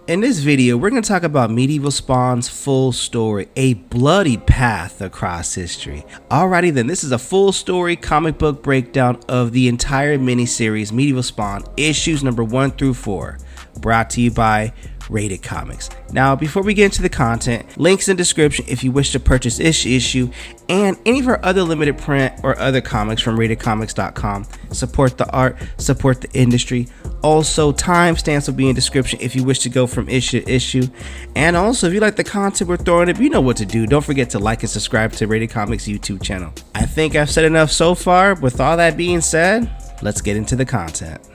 In this video, we're going to talk about Medieval Spawn's full story, a bloody path across history. Alrighty then, this is a full story comic book breakdown of the entire miniseries Medieval Spawn, issues number 1 through 4, brought to you by RatedComics. Now, before we get into the content, links in the description if you wish to purchase this issue and any of our other limited print or other comics from RatedComics.com. Support the art, support the industry. Also, timestamps will be in the description if you wish to go from issue to issue. And also, if you like the content we're throwing up, you know what to do. Don't forget to like and subscribe to Rated Comics YouTube channel. I think I've said enough so far. With all that being said, let's get into the content.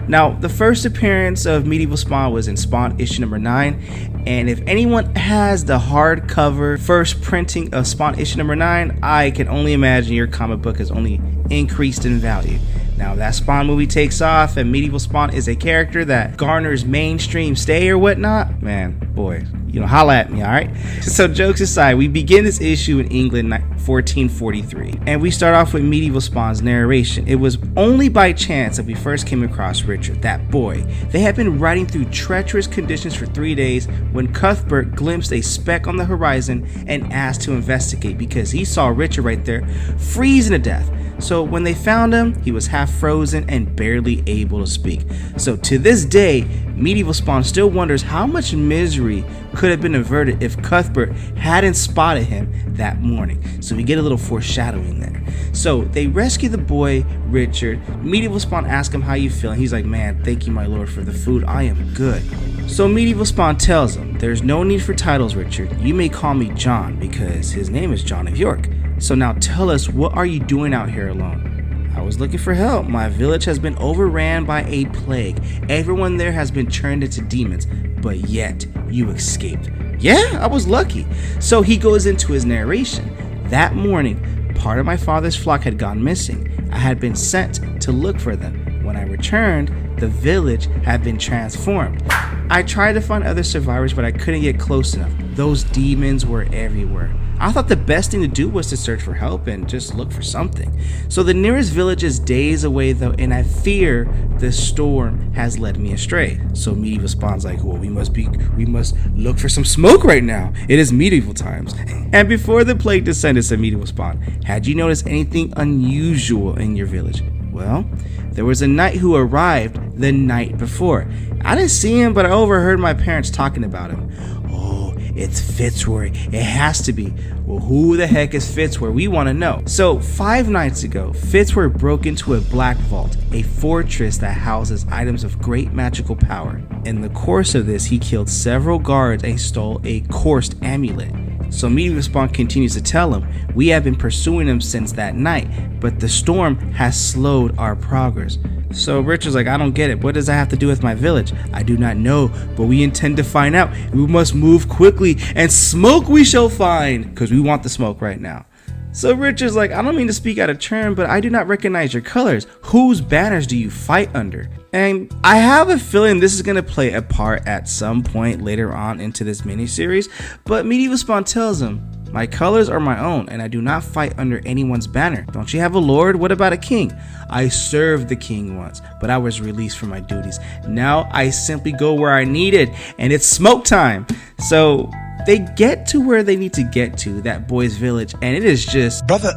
Now, the first appearance of Medieval Spawn was in Spawn issue number 9, and if anyone has the hardcover first printing of Spawn issue number 9, I can only imagine your comic book has only increased in value. Now, that Spawn movie takes off and Medieval Spawn is a character that garners mainstream stay or whatnot, man, boy, you know, holla at me, alright? So jokes aside, we begin this issue in England 1443, and we start off with Medieval Spawn's narration. It was only by chance that we first came across Richard, that boy. They had been riding through treacherous conditions for 3 days when Cuthbert glimpsed a speck on the horizon and asked to investigate because he saw Richard right there freezing to death. So when they found him, he was half frozen and barely able to speak. So to this day, Medieval Spawn still wonders how much misery could have been averted if Cuthbert hadn't spotted him that morning. So we get a little foreshadowing there. So they rescue the boy, Richard. Medieval Spawn asks him, how you feeling? He's like, man, thank you, my lord, for the food. I am good. So Medieval Spawn tells him, there's no need for titles, Richard. You may call me Jon because his name is Jon of York. So now tell us, what are you doing out here alone? I was looking for help. My village has been overran by a plague. Everyone there has been turned into demons, but yet you escaped. Yeah, I was lucky. So he goes into his narration. That morning, part of my father's flock had gone missing. I had been sent to look for them. When I returned, the village had been transformed. I tried to find other survivors, but I couldn't get close enough. Those demons were everywhere. I thought the best thing to do was to search for help and just look for something. So the nearest village is days away though, and I fear the storm has led me astray. So Medieval Spawn's like, well, we must look for some smoke right now. It is medieval times. And before the plague descended, said Medieval Spawn, had you noticed anything unusual in your village? Well, there was a knight who arrived the night before. I didn't see him, but I overheard my parents talking about him. Oh, it's Fitzroy. It has to be. Well, who the heck is Fitzroy? We want to know. So 5 nights ago, Fitzroy broke into a black vault, a fortress that houses items of great magical power. In the course of this, he killed several guards and stole a cursed amulet. So Medieval Spawn continues to tell him, we have been pursuing him since that night, but the storm has slowed our progress. So Richard's like, I don't get it. What does that have to do with my village? I do not know, but we intend to find out. We must move quickly, and smoke we shall find, because we want the smoke right now. So Richard's like, I don't mean to speak out of turn, but I do not recognize your colors. Whose banners do you fight under? And I have a feeling this is going to play a part at some point later on into this miniseries, but Medieval Spawn tells him, my colors are my own, and I do not fight under anyone's banner. Don't you have a lord? What about a king? I served the king once, but I was released from my duties. Now I simply go where I needed, and it's smoke time. So they get to where they need to get to, that boy's village, and it is just brother.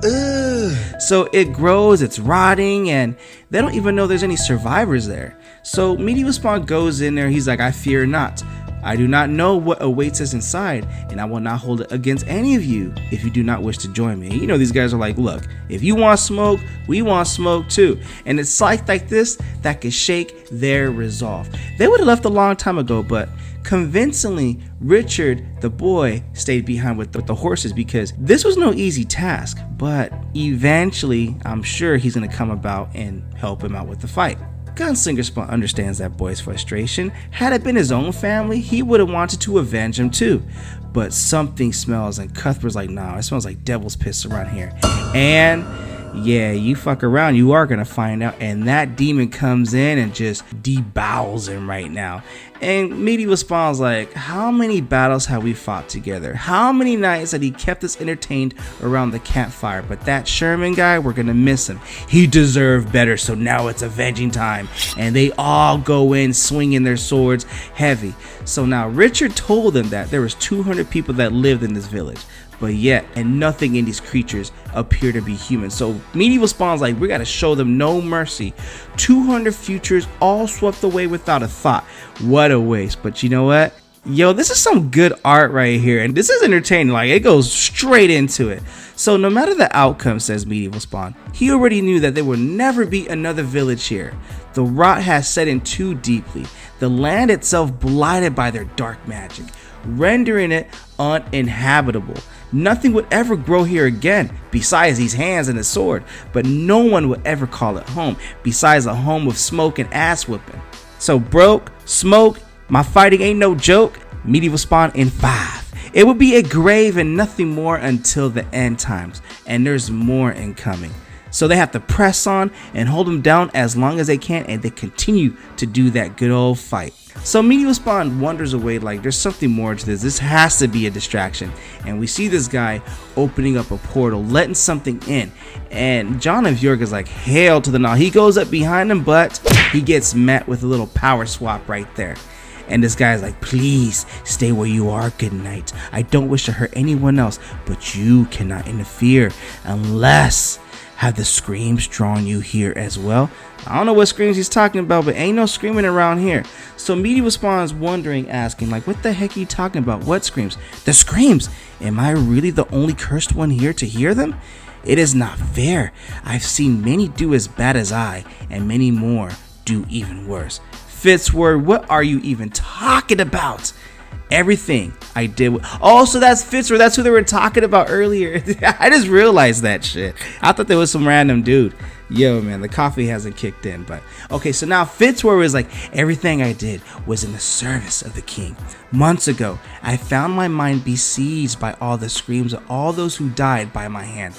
So it grows, it's rotting, and they don't even know there's any survivors there. So Medieval Spawn goes in there. He's like, I fear not. I do not know what awaits us inside, and I will not hold it against any of you if you do not wish to join me. You know, these guys are like, look, if you want smoke, we want smoke too. And it's like this that could shake their resolve. They would have left a long time ago, but convincingly, Richard, the boy, stayed behind with the horses because this was no easy task. But eventually, I'm sure he's going to come about and help him out with the fight. Gunslinger Spawn understands that boy's frustration. Had it been his own family, he would have wanted to avenge him too. But something smells, and Cuthbert's like, nah, it smells like devil's piss around here. And Yeah, you fuck around, you are gonna find out. And that demon comes in and just debowels him right now. And Medieval Spawn's like, how many battles have we fought together? How many nights that he kept us entertained around the campfire? But that Sherman guy, we're gonna miss him. He deserved better, so now it's avenging time. And they all go in swinging their swords heavy. So now Richard told them that there was 200 people that lived in this village. But yet, and nothing in these creatures appear to be human. So Medieval Spawn's like, we gotta show them no mercy. 200 futures all swept away without a thought. What a waste. But you know what? Yo, this is some good art right here. And this is entertaining. Like, it goes straight into it. So no matter the outcome, says Medieval Spawn, he already knew that there will never be another village here. The rot has set in too deeply. The land itself blighted by their dark magic, rendering it uninhabitable. Nothing would ever grow here again besides these hands and a sword, but no one would ever call it home besides a home of smoke and ass whipping. So broke, smoke, my fighting ain't no joke. Medieval Spawn in 5. It would be a grave and nothing more until the end times, and there's more incoming. So they have to press on and hold them down as long as they can, and they continue to do that good old fight. So Medieval Spawn wanders away like there's something more to this. This has to be a distraction. And we see this guy opening up a portal, letting something in. And Jon of York is like, hail to the no. He goes up behind him, but he gets met with a little power swap right there. And this guy's like, please stay where you are, good night. I don't wish to hurt anyone else, but you cannot interfere unless have the screams drawn you here as well. I don't know what screams he's talking about, but ain't no screaming around here. So Medieval Spawn's wondering, asking like, what the heck are you talking about? What screams? The screams. Am I really the only cursed one here to hear them? It is not fair. I've seen many do as bad as I, and many more do even worse. Fitzward, what are you even talking about? Everything I did. Oh, so that's Fitzroy. That's who they were talking about earlier. I just realized that shit. I thought there was some random dude. Yo, man, the coffee hasn't kicked in. But okay, so now Fitzroy was like, everything I did was in the service of the king. Months ago, I found my mind besieged by all the screams of all those who died by my hand.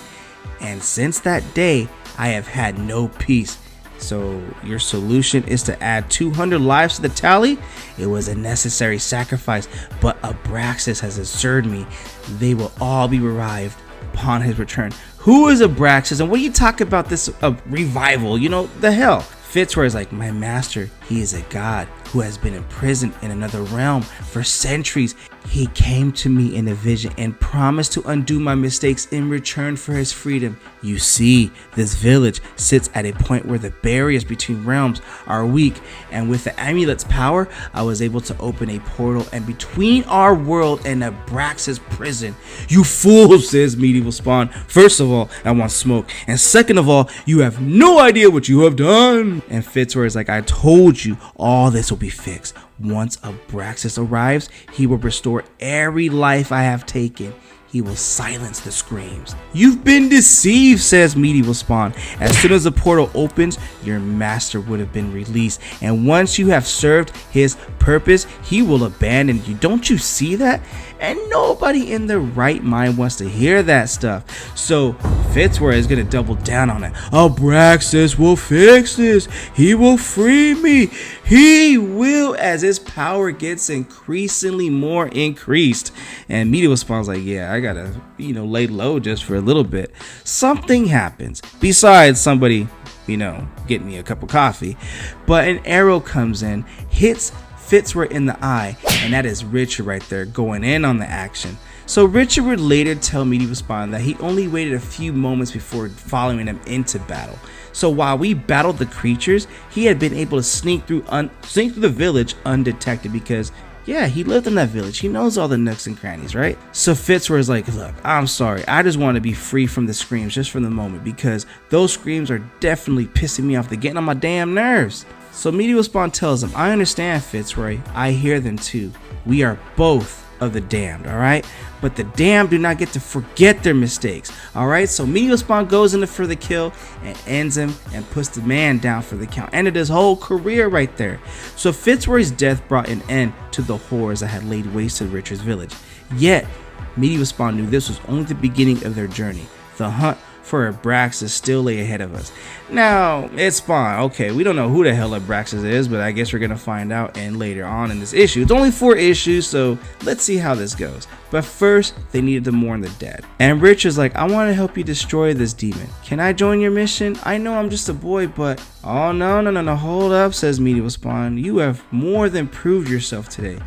And since that day, I have had no peace. So your solution is to add 200 lives to the tally? It was a necessary sacrifice, but Abraxas has assured me they will all be revived upon his return. Who is Abraxas, and what do you talk about this revival? You know, the hell? Fitzroy is like, my master, he is a god who has been imprisoned in another realm for centuries. He came to me in a vision and promised to undo my mistakes in return for his freedom. You see, this village sits at a point where the barriers between realms are weak, and with the amulet's power, I was able to open a portal and between our world and Abraxas' prison. You fool, says Medieval Spawn. First of all, I want smoke, and second of all, you have no idea what you have done. And Fitzroy is like, I told you, all this will be fixed. Once Abraxas arrives, he will restore every life I have taken. He will silence the screams. You've been deceived, says Medieval Spawn. As soon as the portal opens, your master would have been released. And once you have served his purpose, he will abandon you. Don't you see that? And nobody in their right mind wants to hear that stuff. So Fitzroy is going to double down on it. Abraxas will fix this. He will free me. He will, as his power gets increasingly more increased. And Medieval Spawn's like, yeah, I gotta, lay low just for a little bit. Something happens besides somebody, getting me a cup of coffee. But an arrow comes in, hits Fitzroy in the eye, and that is Richard right there going in on the action. So Richard would later tell Medieval Spawn that he only waited a few moments before following him into battle. So while we battled the creatures, he had been able to sneak through the village undetected because, yeah, he lived in that village. He knows all the nooks and crannies, right? So Fitzroy is like, look, I'm sorry. I just want to be free from the screams just for the moment because those screams are definitely pissing me off. They're getting on my damn nerves. So Medieval Spawn tells him, I understand, Fitzroy. I hear them too. We are both of the damned, alright? But the damned do not get to forget their mistakes, alright? So Medieval Spawn goes in for the kill and ends him and puts the man down for the count. Ended his whole career right there. So Fitzroy's death brought an end to the horrors that had laid waste to Richard's village. Yet, Medieval Spawn knew this was only the beginning of their journey. The hunt for Abraxas still lay ahead of us. Now, it's Spawn. Okay, we don't know who the hell Abraxas is, but I guess we're gonna find out and later on in this issue. It's only 4 issues, so let's see how this goes. But first, they needed to mourn the dead. And Richard's like, I want to help you destroy this demon. Can I join your mission? I know I'm just a boy, but... Oh, no, hold up, says Medieval Spawn. You have more than proved yourself today.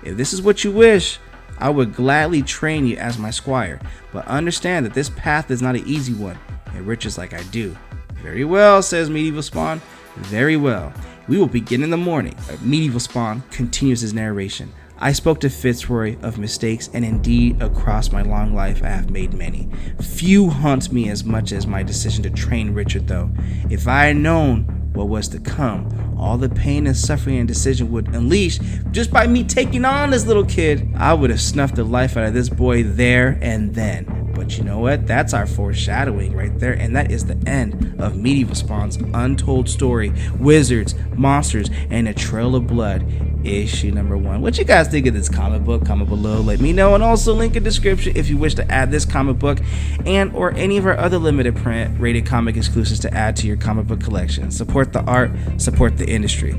If this is what you wish, I would gladly train you as my squire. But understand that this path is not an easy one. And Richard's like, I do. Very well, says Medieval Spawn. Very well. We will begin in the morning. Medieval Spawn continues his narration. I spoke to Fitzroy of mistakes, and indeed across my long life I have made many. Few haunt me as much as my decision to train Richard, though. If I had known what was to come, all the pain and suffering and decision would unleash just by me taking on this little kid, I would have snuffed the life out of this boy there and then. But you know what? That's our foreshadowing right there, and that is the end of Medieval Spawn's untold story, Wizards, Monsters, and a Trail of Blood, issue number 1. What you guys think of this comic book? Comment below, let me know, and also link in description if you wish to add this comic book and or any of our other limited print rated comic exclusives to add to your comic book collection. Support the art, support the industry.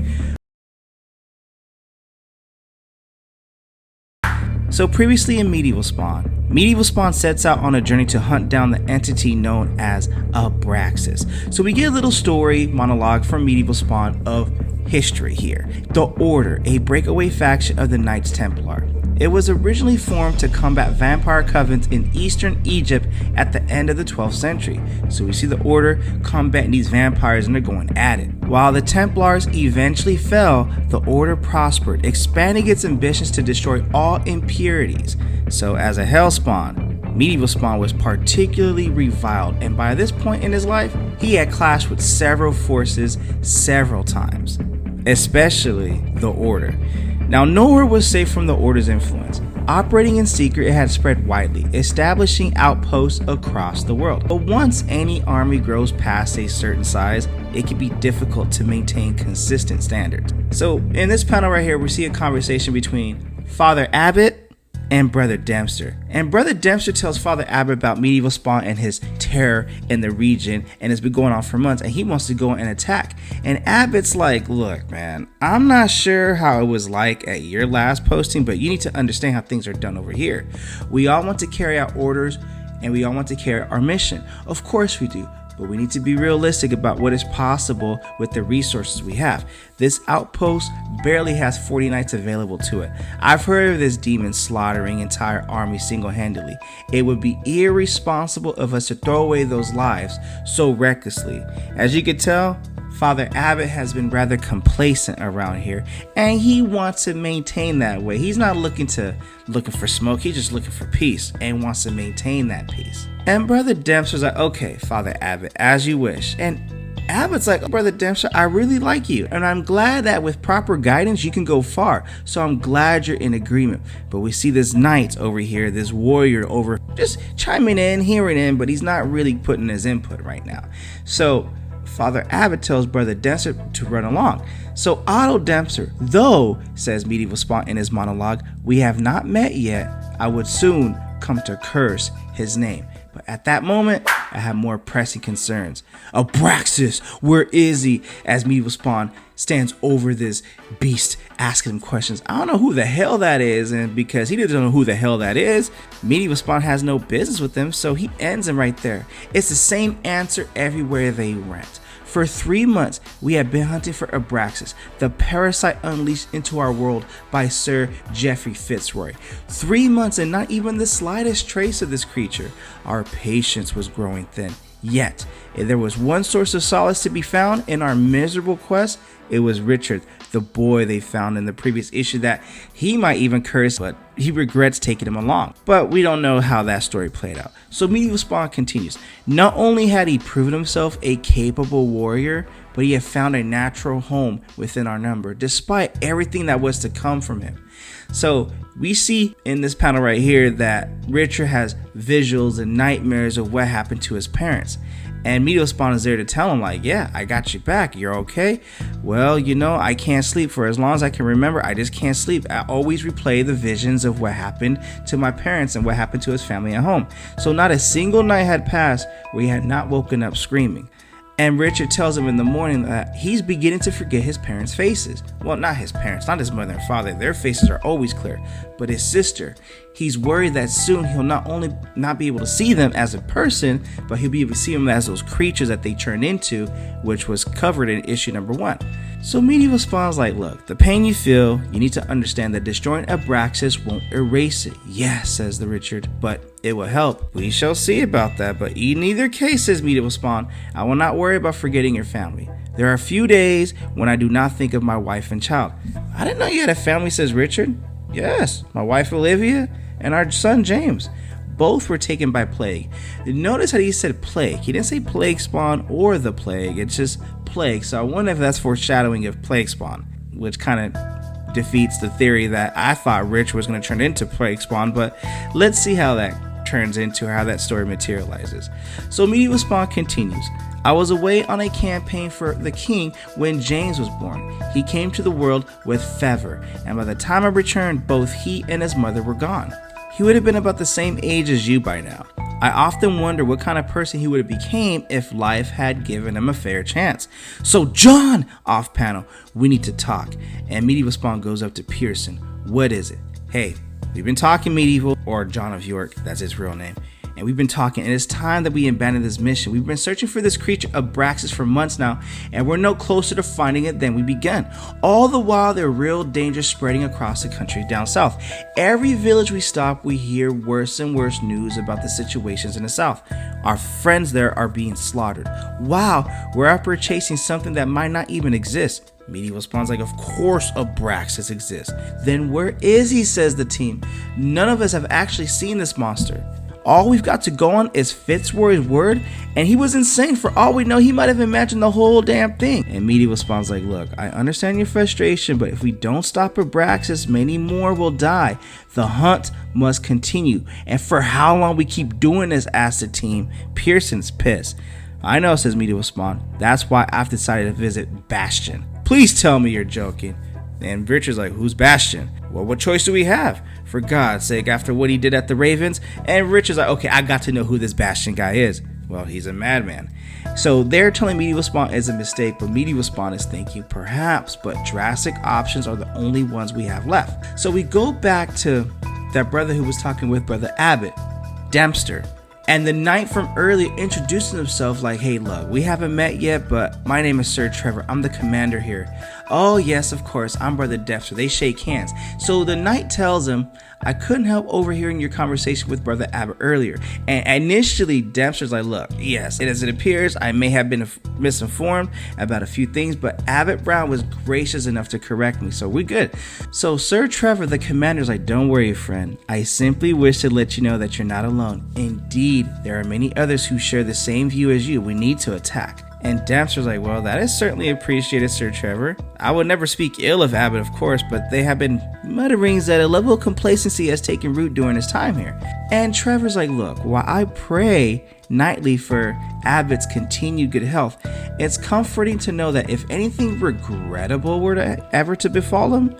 So previously in Medieval Spawn sets out on a journey to hunt down the entity known as Abraxas. So we get a little story monologue from Medieval Spawn of history here. The Order, a breakaway faction of the Knights Templar. It was originally formed to combat vampire covens in eastern Egypt at the end of the 12th century. So we see the Order combating these vampires and they're going at it. While the Templars eventually fell, the Order prospered, expanding its ambitions to destroy all impurities. So as a Hellspawn, Medieval Spawn was particularly reviled, and by this point in his life, he had clashed with several forces several times, especially the Order. Now, nowhere was safe from the Order's influence. Operating in secret, it had spread widely, establishing outposts across the world. But once any army grows past a certain size, it can be difficult to maintain consistent standards. So in this panel right here, we see a conversation between Father Abbott and Brother Dempster. And Brother Dempster tells Father Abbott about Medieval Spawn and his terror in the region, and it's been going on for months, and he wants to go and attack. And Abbott's like, look man, I'm not sure how it was like at your last posting, but you need to understand how things are done over here. We all want to carry out orders, and we all want to carry out our mission. Of course we do. But we need to be realistic about what is possible with the resources we have. This outpost barely has 40 knights available to it. I've heard of this demon slaughtering entire armies single-handedly. It would be irresponsible of us to throw away those lives so recklessly. As you can tell, Father Abbott has been rather complacent around here, and he wants to maintain that way. He's not looking for smoke, he's just looking for peace and wants to maintain that peace. And Brother Dempster's like, okay, Father Abbott, as you wish. And Abbott's like, oh, Brother Dempster, I really like you, and I'm glad that with proper guidance you can go far, so I'm glad you're in agreement. But we see this knight over here, this warrior over, just chiming in, hearing in, but he's not really putting his input right now. So Father Abbott tells Brother Dempster to run along. So Otto Dempster, though, says Medieval Spawn in his monologue, we have not met yet, I would soon come to curse his name. But at that moment, I have more pressing concerns. Abraxas, where is he? As Medieval Spawn stands over this beast, asking him questions. I don't know who the hell that is, and because he doesn't know who the hell that is, Medieval Spawn has no business with him, so he ends him right there. It's the same answer everywhere they went. For 3 months, we have been hunting for Abraxas, the parasite unleashed into our world by Sir Geoffrey Fitzroy. 3 months and not even the slightest trace of this creature. Our patience was growing thin. Yet, if there was one source of solace to be found in our miserable quest, it was Richard, the boy they found in the previous issue that he might even curse, but he regrets taking him along. But we don't know how that story played out. So Medieval Spawn continues. Not only had he proven himself a capable warrior, but he had found a natural home within our number, despite everything that was to come from him. So we see in this panel right here that Richard has visuals and nightmares of what happened to his parents. And Medieval Spawn is there to tell him, like, yeah, I got you back. You're okay? Well, you know, I can't sleep for as long as I can remember. I just can't sleep. I always replay the visions of what happened to my parents and what happened to his family at home. So not a single night had passed where he had not woken up screaming. And Richard tells him in the morning that he's beginning to forget his parents' faces. Well, not his parents, not his mother and father. Their faces are always clear. But his sister, he's worried that soon he'll not only not be able to see them as a person, but he'll be able to see them as those creatures that they turned into, which was covered in issue number 1. So Medieval Spawn's like, look, the pain you feel, you need to understand that destroying Abraxas won't erase it. Yes, says the Richard, but it will help. We shall see about that, but in either case, says Medieval Spawn, I will not worry about forgetting your family. There are a few days when I do not think of my wife and child. I didn't know you had a family, says Richard. Yes, my wife Olivia and our son James. Both were taken by plague. Notice how he said plague. He didn't say plague spawn or the plague. It's just plague. So I wonder if that's foreshadowing of plague spawn, which kind of defeats the theory that I thought Rich was going to turn into plague spawn. But let's see how that turns into, how that story materializes. So Medieval Spawn continues. I was away on a campaign for the king when James was born. He came to the world with fever, and by the time I returned, both he and his mother were gone. He would have been about the same age as you by now. I often wonder what kind of person he would have became if life had given him a fair chance. So John, off panel, we need to talk. And Medieval Spawn goes up to Pearson. What is it? Hey, we've been talking, Medieval, or Jon of York, that's his real name. And we've been talking, and it's time that we abandon this mission. We've been searching for this creature Abraxas for months now, and we're no closer to finding it than we began. All the while, there are real dangers spreading across the country down south. Every village we stop, we hear worse and worse news about the situations in the south. Our friends there are being slaughtered. Wow, we're out here chasing something that might not even exist. Medieval Spawn's like, of course Abraxas exists. Then where is he, says the team. None of us have actually seen this monster. All we've got to go on is Fitzroy's word, and he was insane. For all we know, he might have imagined the whole damn thing. And Medieval Spawn's like, look, I understand your frustration, but if we don't stop Abraxas, many more will die. The hunt must continue. And for how long we keep doing this, asked the team. Pearson's pissed. I know, says Medieval Spawn. That's why I've decided to visit Bastion. Please tell me you're joking. And Richard's like, who's Bastion? Well, what choice do we have? For God's sake, after what he did at the Ravens. And Richard's like, okay, I got to know who this Bastion guy is. Well, he's a madman. So they're telling Medieval Spawn is a mistake, but Medieval Spawn is thinking perhaps, but drastic options are the only ones we have left. So we go back to that brother who was talking with Brother Abbott, Dempster. And the knight from earlier introducing himself like, hey, look, we haven't met yet, but my name is Sir Trevor. I'm the commander here. Oh, yes, of course. I'm Brother Dempster. They shake hands. So the knight tells him, I couldn't help overhearing your conversation with Brother Abbott earlier. And initially, Dempster's like, look, yes, as it appears, I may have been misinformed about a few things, but Abbott Brown was gracious enough to correct me, so we're good. So Sir Trevor, the commander's like, don't worry, friend. I simply wish to let you know that you're not alone. Indeed, there are many others who share the same view as you. We need to attack. And Dempster's like, well, that is certainly appreciated, Sir Trevor. I would never speak ill of Abbott, of course, but they have been mutterings that a level of complacency has taken root during his time here. And Trevor's like, look, while I pray nightly for Abbott's continued good health, it's comforting to know that if anything regrettable were to ever to befall him,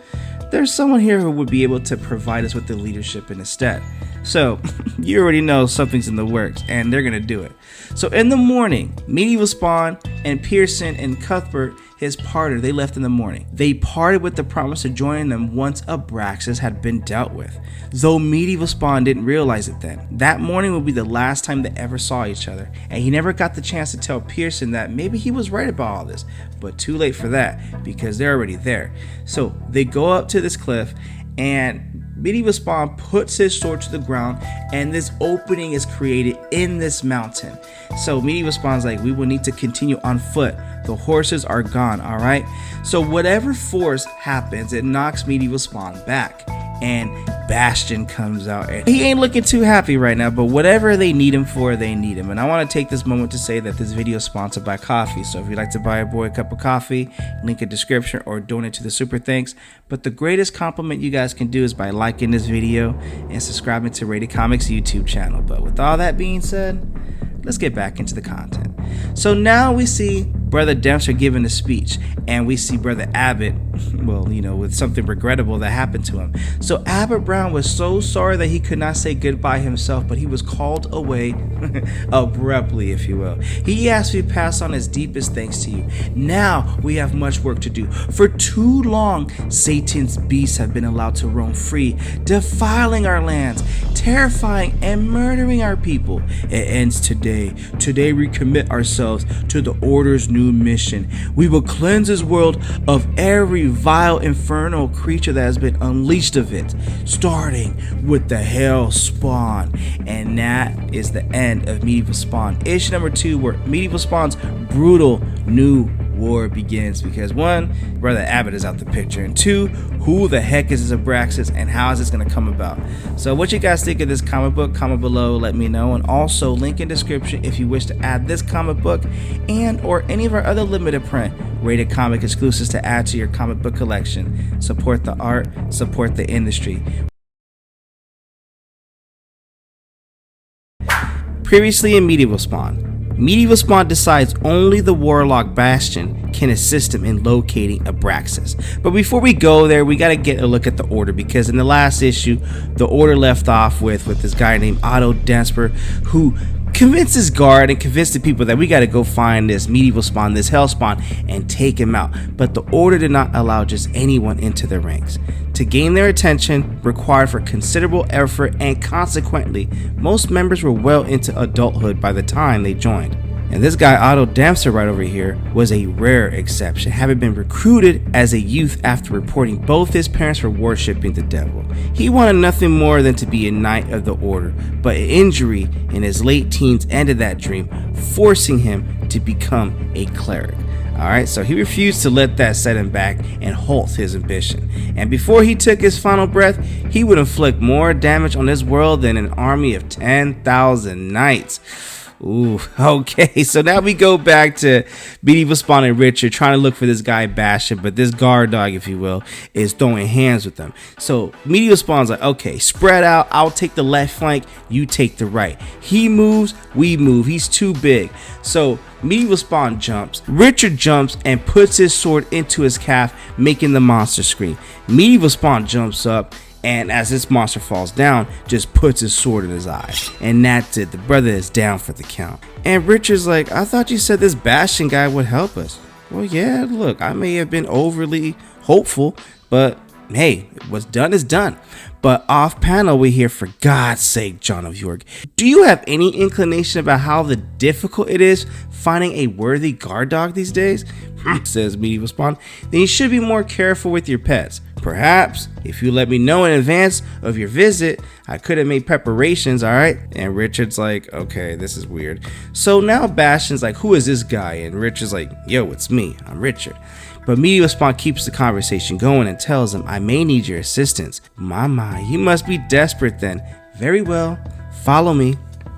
there's someone here who would be able to provide us with the leadership in his stead. So, you already know something's in the works, and they're going to do it. So, in the morning, Medieval Spawn and Pearson and Cuthbert, his partner, they left in the morning. They parted with the promise of joining them once Abraxas had been dealt with. Though Medieval Spawn didn't realize it then. That morning would be the last time they ever saw each other, and he never got the chance to tell Pearson that maybe he was right about all this, but too late for that, because they're already there. So, they go up to this cliff, and Medieval Spawn puts his sword to the ground, and this opening is created in this mountain. So Medieval Spawn's like, we will need to continue on foot. The horses are gone, alright? So whatever force happens, it knocks Medieval Spawn back. And Bastion comes out, and he ain't looking too happy right now, but whatever they need him for, they need him. And I want to take this moment to say that this video is sponsored by coffee. So if you'd like to buy a boy a cup of coffee, link in description, or donate to the super thanks. But the greatest compliment you guys can do is by liking this video and subscribing to RatedComics YouTube channel. But with all that being said, let's get back into the content. So now we see Brother Dempster giving a speech, and we see Brother Abbott, well, with something regrettable that happened to him. So Abbott Brown was so sorry that he could not say goodbye himself, but he was called away abruptly, if you will. He asked me to pass on his deepest thanks to you. Now we have much work to do. For too long, Satan's beasts have been allowed to roam free, defiling our lands, terrifying and murdering our people. It ends today. Today we commit ourselves to the Order's new mission. We will cleanse this world of every vile infernal creature that has been unleashed of it, starting with the Hellspawn. And that is the end of Medieval Spawn issue number 2, where Medieval Spawn's brutal new war begins, because 1, Brother Abbott is out the picture, and 2, who the heck is this Abraxas and how is this going to come about? So what you guys think of this comic book, comment below, let me know. And also link in description if you wish to add this comic book and or any of our other limited print rated comic exclusives to add to your comic book collection. Support the art, support the industry. Previously in Medieval Spawn. Medieval Spawn decides only the Warlock Bastion can assist him in locating Abraxas. But before we go there, we gotta get a look at the Order, because in the last issue, the Order left off with this guy named Otto Densper, who convinced his guard and convinced the people that we gotta go find this Medieval Spawn, this Hellspawn, and take him out. But the Order did not allow just anyone into their ranks. To gain their attention required for considerable effort, and consequently, most members were well into adulthood by the time they joined. And this guy Otto Dempster right over here was a rare exception, having been recruited as a youth after reporting both his parents for worshipping the devil. He wanted nothing more than to be a knight of the Order, but an injury in his late teens ended that dream, forcing him to become a cleric. Alright, so he refused to let that set him back and halt his ambition. And before he took his final breath, he would inflict more damage on this world than an army of 10,000 knights. Ooh, okay, so now we go back to Medieval Spawn and Richard trying to look for this guy Bastion, but this guard dog, if you will, is throwing hands with them. So Medieval Spawn's like, okay, spread out, I'll take the left flank, you take the right. He moves, we move, he's too big. So Medieval Spawn jumps, Richard jumps and puts his sword into his calf, making the monster scream. Medieval Spawn jumps up, and as this monster falls down, just puts his sword in his eye. And that's it, the brother is down for the count. And Richard's like, I thought you said this Bastion guy would help us. Well, yeah, look, I may have been overly hopeful, but hey, what's done is done. But off panel we hear, for God's sake, Jon of York, do you have any inclination about how difficult it is finding a worthy guard dog these days? Says Medieval Spawn. Then you should be more careful with your pets. Perhaps if you let me know in advance of your visit, I could have made preparations, alright? And Richard's like, okay, this is weird. So now Bastion's like, who is this guy? And Richard's like, yo, it's me, I'm Richard. But Medieval Spawn keeps the conversation going and tells him, I may need your assistance. My, you must be desperate then. Very well, follow me.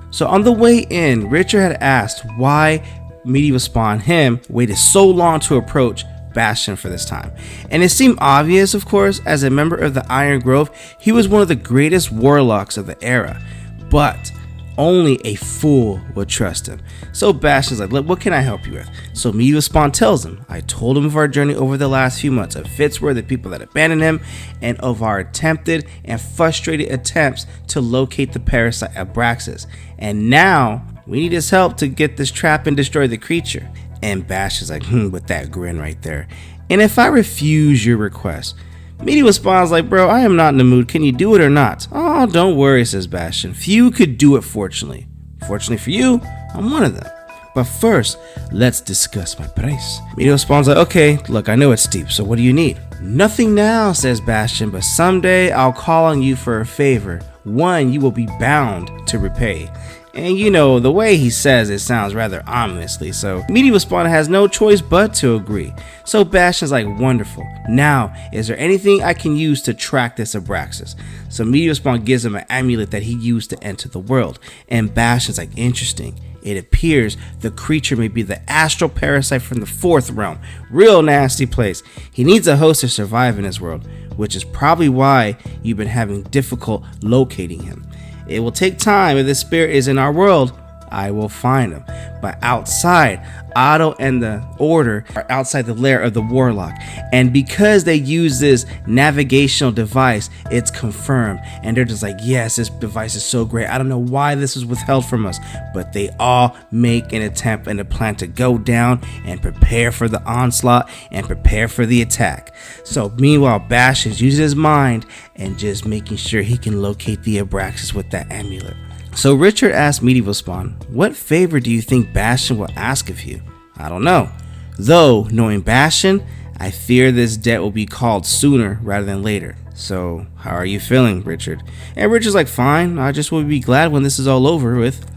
So on the way in, Richard had asked why Medieval Spawn, him, waited so long to approach Bastion for this time. And it seemed obvious, of course, as a member of the Iron Grove, he was one of the greatest warlocks of the era. But only a fool would trust him. So Bastion's like, look, what can I help you with? So Medieval Spawn tells him, I told him of our journey over the last few months, of Fitzroy, the people that abandoned him, and of our attempted and frustrated attempts to locate the parasite Abraxas. And now we need his help to get this trap and destroy the creature. And Bastion's like, with that grin right there. And if I refuse your request? Medieval Spawn's like, bro, I am not in the mood. Can you do it or not? Oh, don't worry, says Bastion. Few could do it, fortunately. Fortunately for you, I'm one of them. But first, let's discuss my price. Medieval Spawn's like, okay, look, I know it's steep, so what do you need? Nothing now, says Bastion, but someday I'll call on you for a favor. One you will be bound to repay. And you know, the way he says it sounds rather ominously, so Medieval Spawn has no choice but to agree. So Bastion's like, wonderful. Now, is there anything I can use to track this Abraxas? So Medieval Spawn gives him an amulet that he used to enter the world. And Bastion's like, interesting. It appears the creature may be the astral parasite from the 4th realm. Real nasty place. He needs a host to survive in this world, which is probably why you've been having difficult locating him. It will take time if this spirit is in our world, I will find him. But outside, Otto and the Order are outside the lair of the Warlock. And because they use this navigational device, it's confirmed. And they're just like, yes, this device is so great. I don't know why this was withheld from us. But they all make an attempt and a plan to go down and prepare for the onslaught and prepare for the attack. So meanwhile, Bash is using his mind and just making sure he can locate the Abraxas with that amulet. So Richard asked Medieval Spawn, what favor do you think Bastion will ask of you? I don't know. Though, knowing Bastion, I fear this debt will be called sooner rather than later. So, how are you feeling, Richard? And Richard's like, fine, I just will be glad when this is all over with.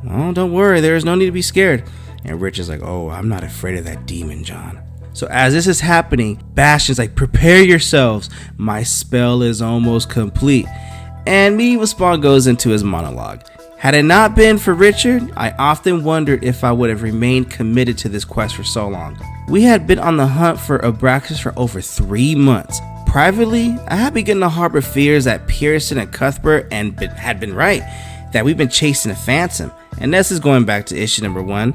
Oh, don't worry, there is no need to be scared. And Richard's like, oh, I'm not afraid of that demon, Jon. So as this is happening, Bastion's like, prepare yourselves. My spell is almost complete. And Medieval Spawn goes into his monologue. Had it not been for Richard, I often wondered if I would have remained committed to this quest for so long. We had been on the hunt for Abraxas for over 3 months. Privately, I had begun to harbor fears that Pearson and Cuthbert had been right, that we've been chasing a phantom. And this is going back to issue number 1.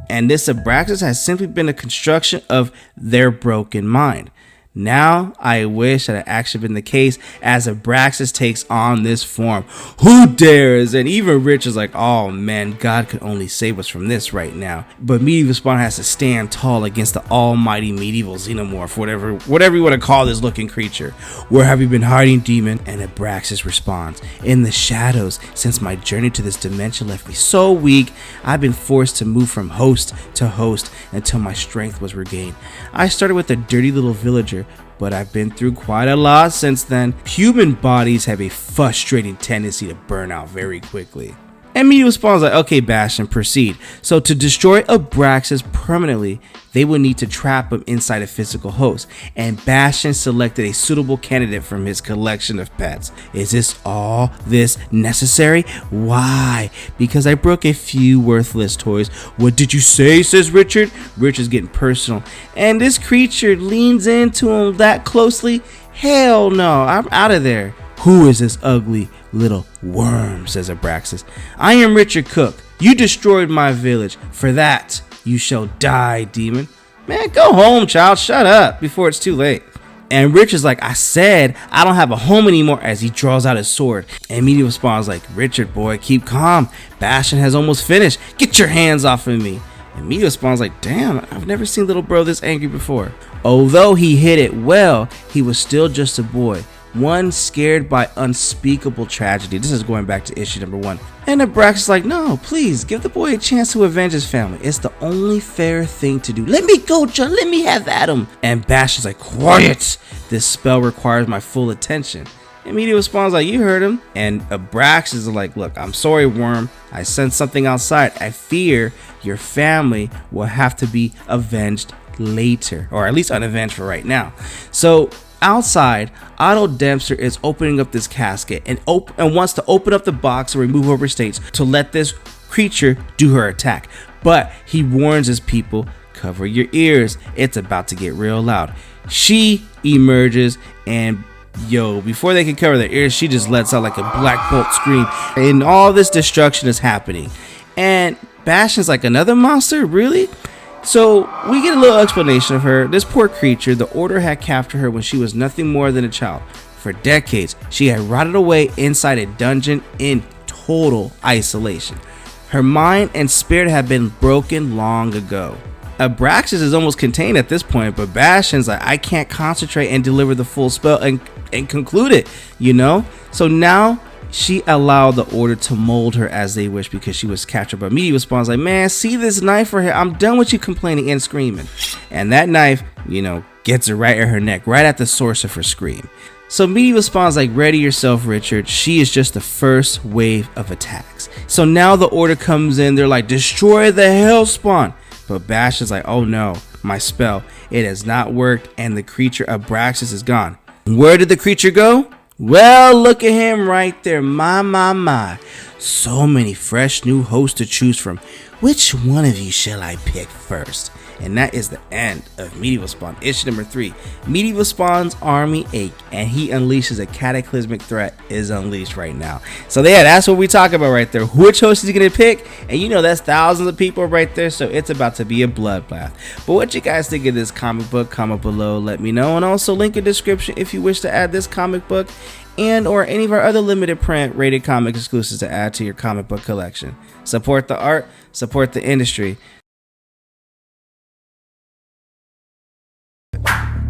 And this Abraxas has simply been a construction of their broken mind. Now, I wish that had actually been the case as Abraxas takes on this form. Who dares? And even Rich is like, oh man, God could only save us from this right now. But Medieval Spawn has to stand tall against the almighty medieval xenomorph, whatever you want to call this looking creature. Where have you been hiding, demon? And Abraxas responds, in the shadows. Since my journey to this dimension left me so weak, I've been forced to move from host to host until my strength was regained. I started with a dirty little villager, but I've been through quite a lot since then. Human bodies have a frustrating tendency to burn out very quickly. And Medieval Spawn's like, okay, Bastion, proceed. So to destroy Abraxas permanently, they would need to trap him inside a physical host. And Bastion selected a suitable candidate from his collection of pets. Is this all this necessary? Why? Because I broke a few worthless toys. What did you say, says Richard? Richard's getting personal. And this creature leans into him that closely. Hell no, I'm out of there. Who is this ugly little worm, says Abraxas. I am Richard Cook. You destroyed my village. For that, you shall die, demon. Man, go home, child. Shut up before it's too late. And Richard's like, I said I don't have a home anymore, as he draws out his sword. And Medieval Spawn's like, Richard, boy, keep calm. Bastion has almost finished. Get your hands off of me. And Medieval Spawn's like, damn, I've never seen little bro this angry before. Although he hit it well, he was still just a boy. One scared by unspeakable tragedy. This is going back to issue number 1. And Abraxas is like, no, please, give the boy a chance to avenge his family. It's the only fair thing to do. Let me go, Jon. Let me have at him. And Bastion's like, quiet. This spell requires my full attention. And Medieval Spawn's like, you heard him. And Abraxas is like, look, I'm sorry, worm. I sensed something outside. I fear your family will have to be avenged later. Or at least unavenged for right now. So outside, Otto Dempster is opening up this casket and wants to open up the box and remove overstates to let this creature do her attack. But he warns his people, cover your ears, it's about to get real loud. She emerges and before they can cover their ears, she just lets out like a black bolt scream, and all this destruction is happening. And Bastion's like, another monster? Really? So we get a little explanation of her. This poor creature, the Order had captured her when she was nothing more than a child. For decades, she had rotted away inside a dungeon in total isolation. Her mind and spirit had been broken long ago. Abraxas is almost contained at this point, but Bastion's like, I can't concentrate and deliver the full spell and conclude it, So now she allowed the Order to mold her as they wish because she was captured. But Medieval Spawn's like, man, see this knife right here? I'm done with you complaining and screaming. And that knife, gets her right at her neck, right at the source of her scream. So Medieval Spawn's like, ready yourself, Richard. She is just the first wave of attacks. So now the Order comes in. They're like, destroy the Hellspawn. But Bash is like, oh no, my spell, it has not worked, and the creature Abraxas is gone. Where did the creature go? Well, look at him right there. My. So many fresh new hosts to choose from. Which one of you shall I pick first? And that is the end of Medieval Spawn issue number 3. Medieval Spawn's army ache, and he unleashes a cataclysmic threat is unleashed right now. So yeah, that's what we talk about right there. Which host is he gonna pick? And you know that's thousands of people right there, so it's about to be a bloodbath. But what you guys think of this comic book? Comment below, let me know, and also link in the description if you wish to add this comic book and or any of our other limited print Rated Comics exclusives to add to your comic book collection. Support the art, support the industry.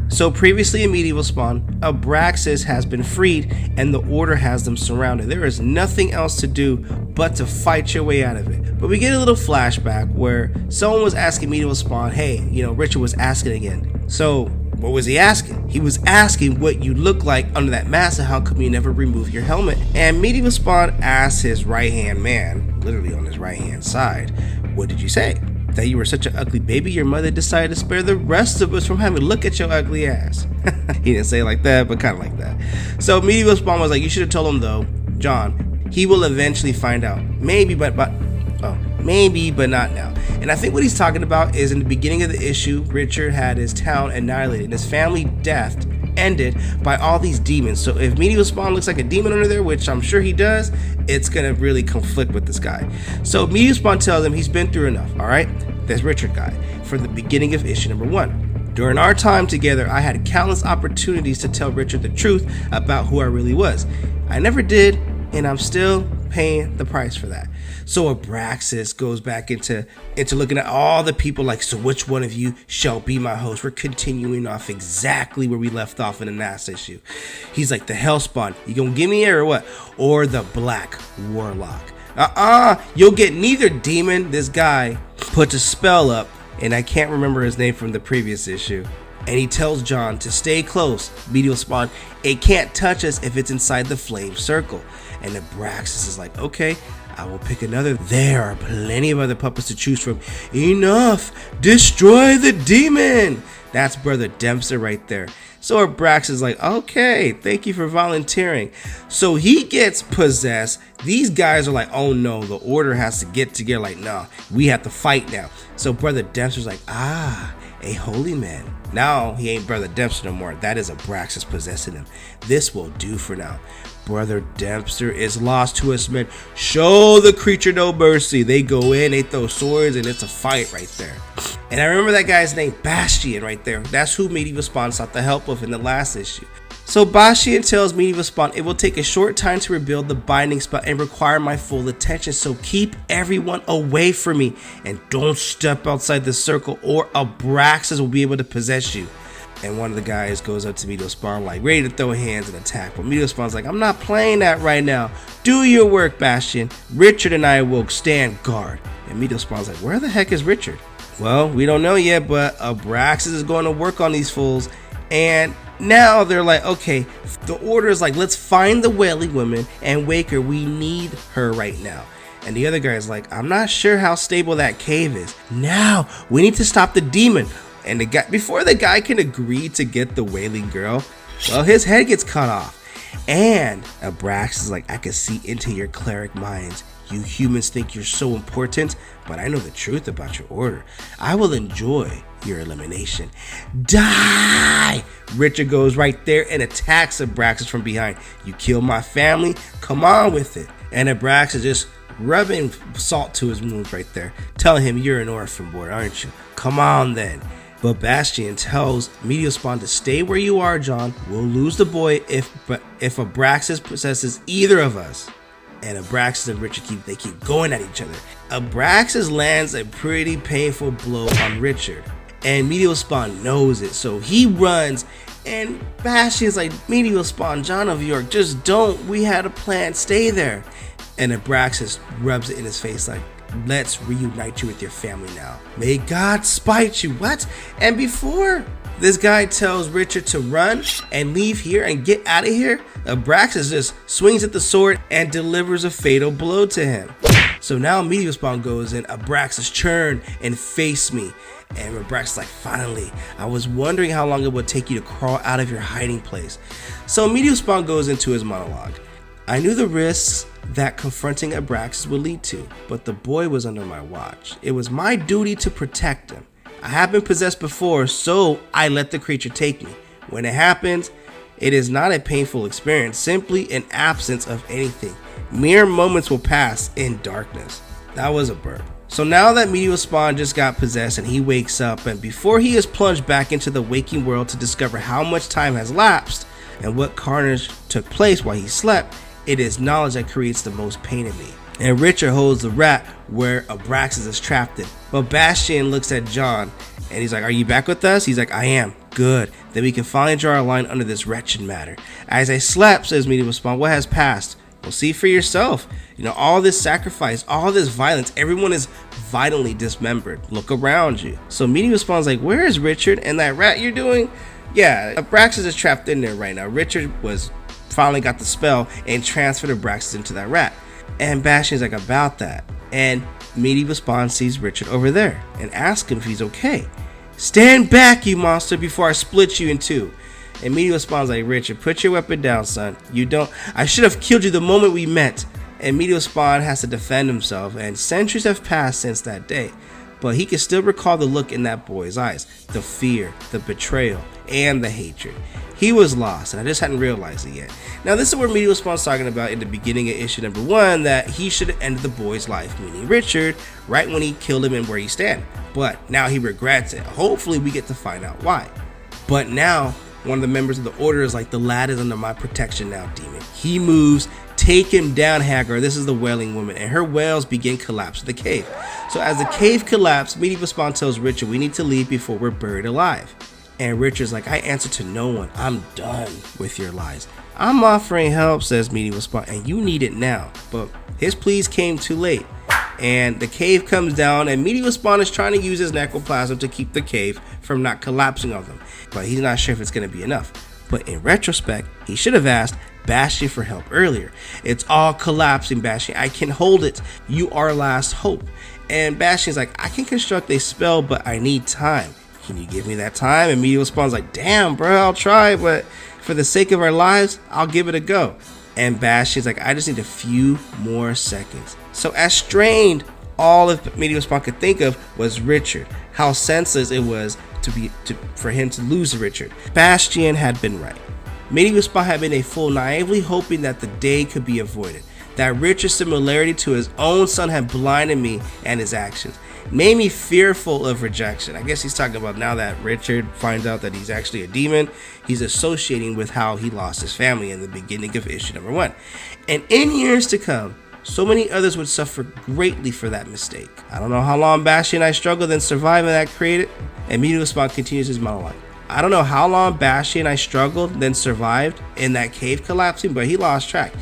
So previously in Medieval Spawn, Abraxas has been freed and the Order has them surrounded. There is nothing else to do but to fight your way out of it. But we get a little flashback where someone was asking Medieval Spawn, hey, you know, Richard was asking again. So what was he asking? He was asking what you look like under that mask and how come you never remove your helmet. And Medieval Spawn asked his right-hand man, literally on his right-hand side, what did you say? That you were such an ugly baby, your mother decided to spare the rest of us from having to look at your ugly ass. He didn't say it like that, but kind of like that. So Medieval Spawn was like, you should have told him though, John, he will eventually find out. Maybe, but not now. And I think what he's talking about is in the beginning of the issue, Richard had his town annihilated and his family death ended by all these demons. So if Medieval Spawn looks like a demon under there, which I'm sure he does, it's gonna really conflict with this guy. So Medieval Spawn tells him he's been through enough. All right, this Richard guy from the beginning of issue number 1. During our time together, I had countless opportunities to tell Richard the truth about who I really was. I never did, and I'm still paying the price for that. So Abraxas goes back into looking at all the people like, so which one of you shall be my host? We're continuing off exactly where we left off in the last issue. He's like, the Hellspawn, you gonna give me it or what? Or the Black Warlock? You'll get neither, demon. This guy puts a spell up, and I can't remember his name from the previous issue. And he tells John to stay close. Medieval Spawn, it can't touch us if it's inside the flame circle. And Abraxas is like, okay, I will pick another. There are plenty of other puppets to choose from. Enough! Destroy the demon! That's Brother Dempster right there. So Abraxas is like, okay, thank you for volunteering. So he gets possessed. These guys are like, oh no, the Order has to get together. Like, no, we have to fight now. So Brother Dempster's like, a holy man. Now he ain't Brother Dempster no more. That is Abraxas possessing him. This will do for now. Brother Dempster is lost to us men. Show the creature no mercy. They go in, they throw swords, and it's a fight right there. And I remember that guy's name, Bastian, right there. That's who Medieval Spawn sought the help of in the last issue. So Bastian tells Medieval Spawn it will take a short time to rebuild the binding spell and require my full attention. So keep everyone away from me and don't step outside the circle or Abraxas will be able to possess you. And one of the guys goes up to Medieval Spawn like ready to throw hands and attack. But Medieval Spawn's like, I'm not playing that right now. Do your work, Bastian. Richard and I will stand guard. And Medieval Spawn's like, where the heck is Richard? Well, we don't know yet, but Abraxas is going to work on these fools. And now they're like, okay, the Order is like, let's find the Wailing Woman and wake her. We need her right now. And the other guy's like, I'm not sure how stable that cave is. Now we need to stop the demon. And the guy, before the guy can agree to get the Wailing Girl, well, his head gets cut off. And Abraxas is like, I can see into your cleric minds. You humans think you're so important, but I know the truth about your Order. I will enjoy your elimination. Die! Richard goes right there and attacks Abraxas from behind. You kill my family? Come on with it. And Abraxas just rubbing salt to his wounds right there, telling him you're an orphan boy, aren't you? Come on then. But Bastian tells Medieval Spawn to stay where you are, John. We'll lose the boy if Abraxas possesses either of us. And Abraxas and Richard keep going at each other. Abraxas lands a pretty painful blow on Richard, and Medieval Spawn knows it, so he runs. And Bastian's like, Medieval Spawn, Jon of York, just don't. We had a plan. Stay there. And Abraxas rubs it in his face like, let's reunite you with your family now. May God spite you. What? And before this guy tells Richard to run and leave here and get out of here, Abraxas just swings at the sword and delivers a fatal blow to him. So now Medieval Spawn goes in, Abraxas, turn and face me. And Abraxas like, finally, I was wondering how long it would take you to crawl out of your hiding place. So Medieval Spawn goes into his monologue. I knew the risks that confronting Abraxas would lead to, but the boy was under my watch. It was my duty to protect him. I have been possessed before, so I let the creature take me. When it happens, it is not a painful experience, simply an absence of anything. Mere moments will pass in darkness. That was a burp. So now that Medieval Spawn just got possessed and he wakes up, and before he is plunged back into the waking world to discover how much time has lapsed and what carnage took place while he slept, it is knowledge that creates the most pain in me. And Richard holds the rat where Abraxas is trapped in. But Bastian looks at Jon and he's like, "Are you back with us?" He's like, "I am." "Good. Then we can finally draw a line under this wretched matter. As I slept," says Medieval Spawn, "what has passed? Well, see for yourself. All this sacrifice, all this violence, everyone is violently dismembered. Look around you." So Medieval Spawn's like, "Where is Richard and that rat you're doing?" Yeah, Abraxas is trapped in there right now. Richard finally got the spell and transferred Abraxas into that rat. And Bastian's like, "About that." And Medieval Spawn sees Richard over there and asks him if he's okay. "Stand back, you monster, before I split you in two." And Medieval Spawn's like, "Richard, put your weapon down, son. I should have killed you the moment we met." And Medieval Spawn has to defend himself, and centuries have passed since that day. But he can still recall the look in that boy's eyes, the fear, the betrayal, and the hatred. He was lost, and I just hadn't realized it yet. Now, this is where Medieval Spawn's talking about in the beginning of issue number 1, that he should have ended the boy's life, meaning Richard, right when he killed him and where he stand. But now he regrets it. Hopefully we get to find out why. But now, one of the members of the Order is like, "The lad is under my protection now, demon. He moves. Take him down, Hagar." This is the wailing woman, and her wails begin collapse in the cave. So as the cave collapsed, Medieval Spawn tells Richard, "We need to leave before we're buried alive." And Richard's like, "I answer to no one. I'm done with your lies." "I'm offering help," says Medieval Spawn, "and you need it now." But his pleas came too late. And the cave comes down, and Medieval Spawn is trying to use his necroplasm to keep the cave from not collapsing on them. But he's not sure if it's going to be enough. But in retrospect, he should have asked Bastian for help earlier. "It's all collapsing, Bastian. I can hold it. You are last hope." And Bastian's like, "I can construct a spell, but I need time. Can you give me that time?" And Medieval Spawn's like, "Damn, bro, I'll try, but for the sake of our lives, I'll give it a go." And Bastian's like, "I just need a few more seconds." So as strained, all of Medieval Spawn could think of was Richard. How senseless it was for him to lose Richard. Bastian had been right. Medieval Spawn had been a fool, naively hoping that the day could be avoided. That Richard's similarity to his own son had blinded me, and his actions made me fearful of rejection. I guess he's talking about now that Richard finds out that he's actually a demon, he's associating with how he lost his family in the beginning of issue number 1. And in years to come, so many others would suffer greatly for that mistake. I don't know how long Bastian and I struggled and survived in that created. And Medieval Spawn continues his monologue. "I don't know how long Bastian and I struggled, then survived in that cave collapsing, but he lost track.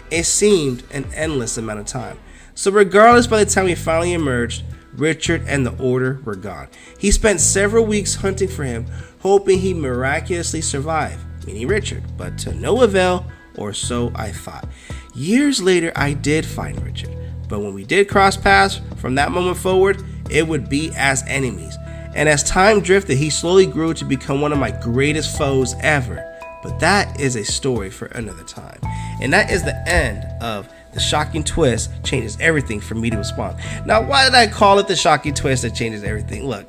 It seemed an endless amount of time. So regardless, by the time we finally emerged, Richard and the Order were gone. He spent several weeks hunting for him, hoping he'd miraculously survive, meaning Richard, but to no avail, or so I thought. Years later, I did find Richard, but when we did cross paths, from that moment forward, it would be as enemies. And as time drifted, he slowly grew to become one of my greatest foes ever. But that is a story for another time." And that is the end of The Shocking Twist Changes Everything for Medieval Spawn. Now, why did I call it The Shocking Twist That Changes Everything? Look,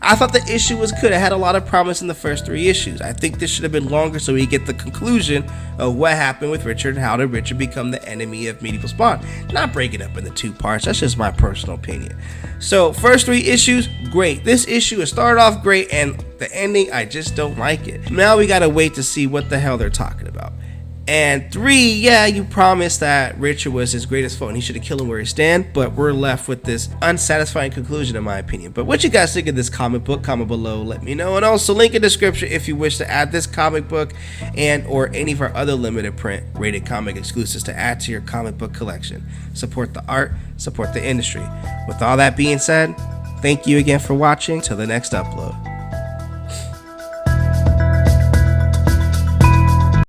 I thought the issue was good. It had a lot of promise in the first 3 issues. I think this should have been longer so we get the conclusion of what happened with Richard and how did Richard become the enemy of Medieval Spawn. Not break it up into 2 parts. That's just my personal opinion. So, first 3 issues, great. This issue has started off great, and the ending, I just don't like it. Now we gotta wait to see what the hell they're talking about. And 3, yeah, you promised that Richard was his greatest foe and he should have killed him where he stand, but we're left with this unsatisfying conclusion in my opinion. But what you guys think of this comic book, comment below, let me know. And also link in the description if you wish to add this comic book and or any of our other limited print rated comic exclusives to add to your comic book collection. Support the art, support the industry. With all that being said, thank you again for watching. Till the next upload.